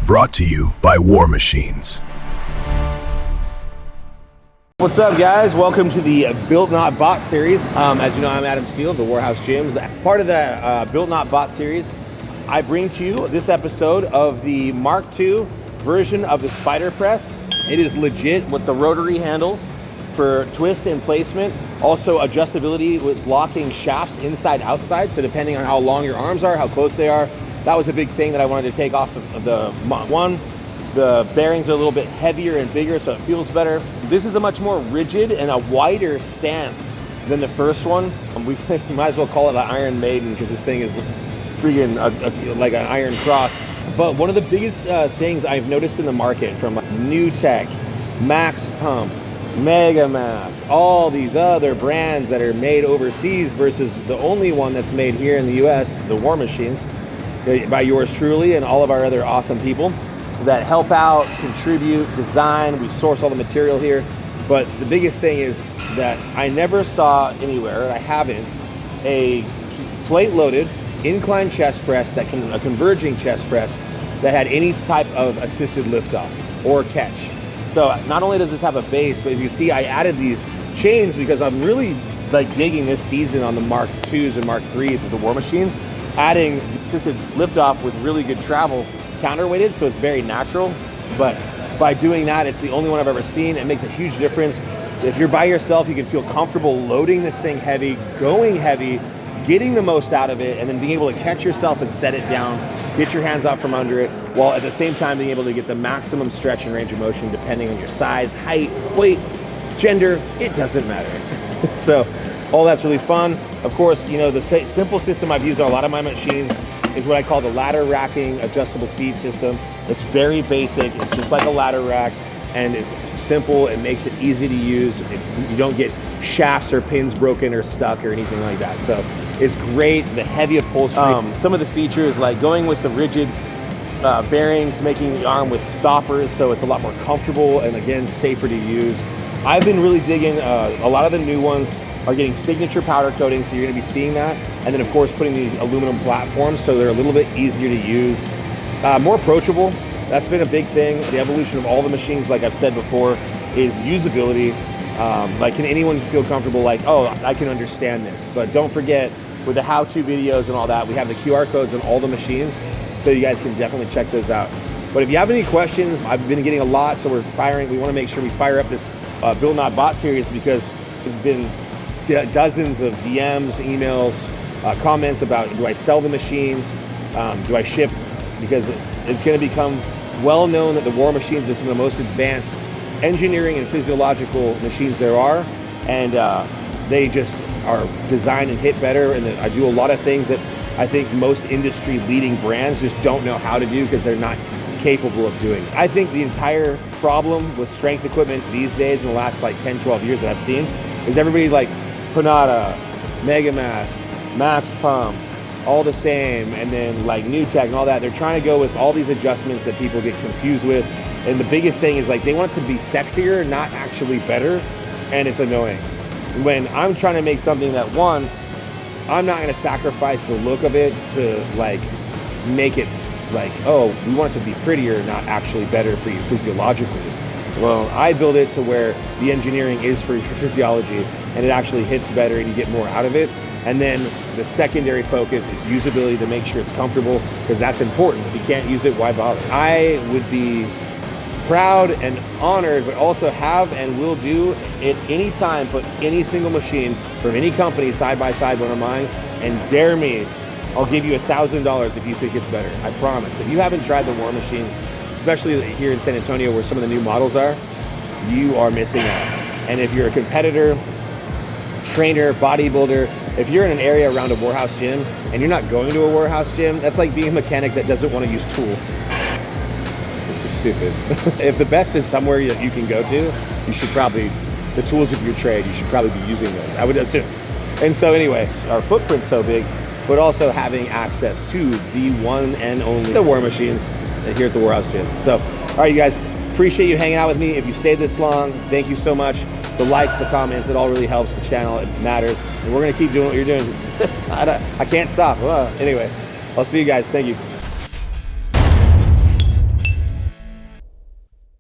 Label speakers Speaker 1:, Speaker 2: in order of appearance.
Speaker 1: Brought to you by War Machines.
Speaker 2: What's up, guys? Welcome to the Built Not Bought series. As you know, I'm Adam Steele, the Warehouse Gyms. Part of the Built Not Bought series, I bring to you this episode of the Mark II version of the Spider Press. It is legit with the rotary handles for twist and placement. Also adjustability with locking shafts inside outside. So depending on how long your arms are, how close they are, that was a big thing that I wanted to take off of the one. The bearings are a little bit heavier and bigger, so it feels better. This is a much more rigid and a wider stance than the first one. We might as well call it the Iron Maiden because this thing is freaking like an iron cross. But one of the biggest things I've noticed in the market from New Tech, Max Pump, Mega Mass, all these other brands that are made overseas versus the only one that's made here in the US, the War Machines, by yours truly and all of our other awesome people that help out, contribute, design. We source all the material here. But the biggest thing is that I never saw anywhere, I haven't, a plate-loaded incline chest press, a converging chest press that had any type of assisted liftoff or catch. So not only does this have a base, but as you can see, I added these chains because I'm really digging this season on the Mark IIs and Mark IIIs of the War Machines, adding assisted liftoff with really good travel, counterweighted, so it's very natural. But by doing that, it's the only one I've ever seen. It makes a huge difference. If you're by yourself, you can feel comfortable loading this thing heavy, going heavy, getting the most out of it, and then being able to catch yourself and set it down, get your hands out from under it, while at the same time being able to get the maximum stretch and range of motion depending on your size, height, weight, gender, it doesn't matter. So all that's really fun. Of course, you know, the simple system I've used on a lot of my machines is what I call the ladder racking adjustable seat system. It's very basic. It's just like a ladder rack, and it's simple. It makes it easy to use. You don't get shafts or pins broken or stuck or anything like that. So it's great. The heavy upholstery. Some of the features, like going with the rigid bearings, making the arm with stoppers, so it's a lot more comfortable and again safer to use. I've been really digging a lot of the new ones are getting signature powder coating, so you're going to be seeing that. And then of course putting these aluminum platforms so they're a little bit easier to use. More approachable, that's been a big thing. The evolution of all the machines, like I've said before, is usability. Like, can anyone feel comfortable like, oh, I can understand this? But don't forget, with the how-to videos and all that, we have the QR codes on all the machines, so you guys can definitely check those out. But if you have any questions, I've been getting a lot, so we want to make sure we fire up this Built Not Bought series because it's been dozens of DMs, emails, comments about, do I sell the machines? Do I ship? Because it's going to become well known that the War Machines are some of the most advanced engineering and physiological machines there are, and they just are designed and hit better. And I do a lot of things that I think most industry leading brands just don't know how to do because they're not capable of doing. I think the entire problem with strength equipment these days in the last like 10, 12 years that I've seen is everybody like Panada, Mega Mass, Max Pump, all the same, and then like New Tech and all that. They're trying to go with all these adjustments that people get confused with. And the biggest thing is like they want it to be sexier, not actually better, and it's annoying. When I'm trying to make something that, one, I'm not gonna sacrifice the look of it to like make it like, oh, we want it to be prettier, not actually better for you physiologically. Well, I build it to where the engineering is for your physiology and it actually hits better and you get more out of it. And then the secondary focus is usability to make sure it's comfortable, because that's important. If you can't use it, why bother? I would be proud and honored, but also have and will do at any time, put any single machine from any company side by side one of mine, and dare me, I'll give you $1,000 if you think it's better. I promise. If you haven't tried the War Machines, especially here in San Antonio where some of the new models are, you are missing out. And if you're a competitor, trainer, bodybuilder, if you're in an area around a warehouse gym and you're not going to a warehouse gym, that's like being a mechanic that doesn't want to use tools. It's just stupid. If the best is somewhere that you can go to, you should probably, the tools of your trade, you should probably be using those, I would assume. And so anyway, our footprint's so big, but also having access to the one and only the War Machines here at the Warehouse Gym. So, all right, you guys, appreciate you hanging out with me. If you stayed this long, thank you so much. The likes, the comments, it all really helps the channel. It matters. And we're going to keep doing what you're doing. I can't stop. Well, anyway, I'll see you guys. Thank you.